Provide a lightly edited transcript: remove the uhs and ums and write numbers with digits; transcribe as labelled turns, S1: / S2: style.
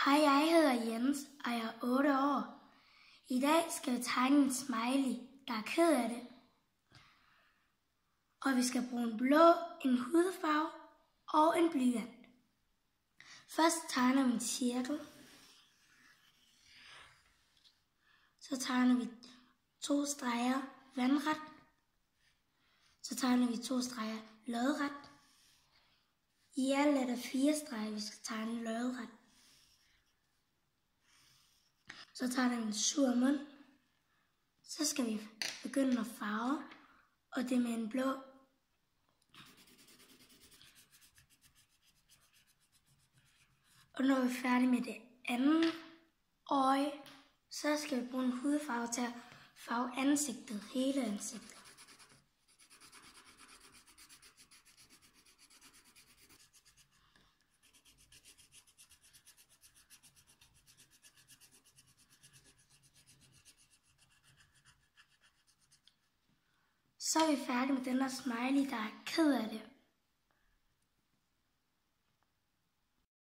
S1: Hej, jeg hedder Jens, og jeg er 8 år. I dag skal vi tegne en smiley, der er ked af det. Og vi skal bruge en blå, en hudfarve og en blyant. Først tegner vi en cirkel. Så tegner vi 2 streger vandret. Så tegner vi 2 streger lodret. I alt er der 4 streger, vi skal tegne lodret. Så tegner vi en sur mund. Så skal vi begynde at farve, og det med en blå. Og når vi er færdige med det andet øje, så skal vi bruge en hudfarve til at farve ansigtet, hele ansigtet. Så er vi færdige med den her smiley, der er ked af det.